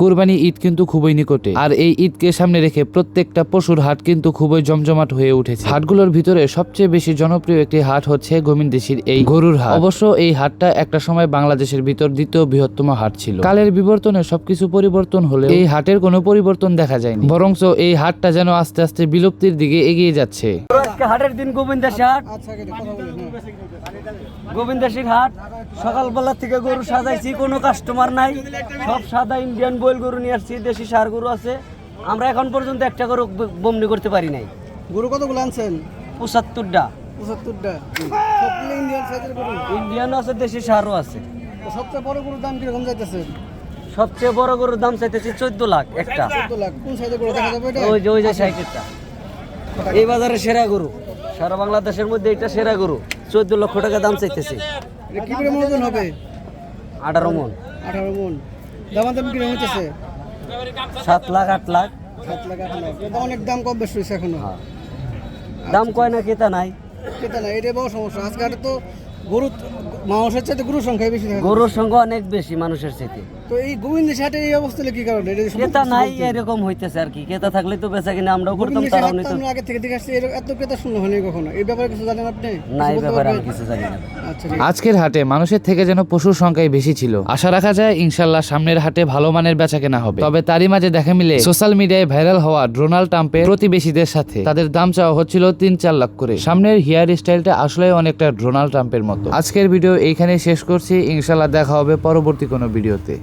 কুরবানি ঈদ কিন্তু খুবই নিকটে, আর এই ঈদকে সামনে রেখে প্রত্যেকটা পশুর হাট কিন্তু খুবই জমজমাট হয়ে উঠেছে। হাটগুলোর ভিতরে সবচেয়ে বেশি জনপ্রিয় একটি হাট হচ্ছে গোবিন্দেশীর এই গরুর হাট। অবশ্য এই হাটটা একটা সময় বাংলাদেশের ভিতর দ্বিতীয় বৃহত্তম হাট ছিল। কালের বিবর্তনে সবকিছু পরিবর্তন হলেও এই হাটের কোনো পরিবর্তন দেখা যায়নি, বরঞ্চ এই হাটটা যেন আস্তে আস্তে বিলুপ্তির দিকে এগিয়ে যাচ্ছে। হাটের দিন গোবিন্দাসী হাট, গোবিন্দাসীর হাট। সকালবেলা থেকে গরু সাজাইছি, কোনো কাস্টমার নাই, সব সাদা ইন্ডিয়ান বয়েল গরু নিয়ে আসছি, দেশি সার গরু আছে। আমরা এখন পর্যন্ত একটা গরু বমনি করতে পারি নাই। গরু কতগুলো আনছেন? ৭৫টা। ৭৫টা সবগুলো ইন্ডিয়ান সাইজের গরু? ইন্ডিয়ানও আছে, দেশি সারও আছে। সবচেয়ে বড় গরুর দাম কিরকম যাইতেছে? সবচেয়ে বড় গরুর দাম চাইতেছি ১৪ লাখ একটা। ১৪ লাখ। কোন সাইজের গরু দেখা যাবে এটা? ওই যে সাইকেলটা এই বাজারে সেরা গরু, সারা বাংলাদেশের মধ্যে এটা সেরা গরু। ১৪ লক্ষ টাকা দাম চাইতেছি। এটা কি পরিমাণ ওজন হবে? 18 মণ। 18 মণ। দাম কিরকম হইতেছে? 7 লাখ 8 লাখ। 7 লাখ 8 লাখ। এটা অনেক দাম কম বেশি হয়েছে এখনো। দাম কয় না, কেতা নাই। কেতা না, এটাই বড় সমস্যা। আজকে হাটে তো গরু মানুষের চাইতে গরুর সংখ্যা বেশি দেখা যায়। গরুর সংখ্যা অনেক বেশি মানুষের চাইতে। তো এই গোবিন্দেশী হাটে এই অবস্থা হলে কি কারণে? এটা ক্রেতা নাই, এরকম হইতেছে আর কি। ক্রেতা থাকলে তো বেচা কিনা আমরাও করতাম, তারাও নিত। আমরা আগে থেকে দেখে আসছি, এত ক্রেতা শূন্য হয়নি কখনো। এই ব্যাপারে কিছু জানেন আপনি? না, এই ব্যাপারে আমি কিছু জানি না। আচ্ছা, আজকের হাটে মানুষের থেকে যেন পশুর সংখ্যাই বেশি ছিল। আশা রাখা যায় ইনশাল্লাহ সামনের হাটে ভালো মানের বেচা কেনা হবে। তবে তারই মাঝে দেখা মিলে সোশ্যাল মিডিয়ায় ভাইরাল হওয়া ডোনাল্ড ট্রাম্পের প্রতিবেশীদের সাথে তাদের দাম চাওয়া হচ্ছিল ৩-৪ লাখ করে। সামনের হেয়ার স্টাইলটা আসলে অনেকটা ডোনাল্ড ট্রাম্পের মতো। আজকের ভিডিও এইখানে শেষ করছি, ইনশাল্লাহ দেখা হবে পরবর্তী কোনো ভিডিওতে।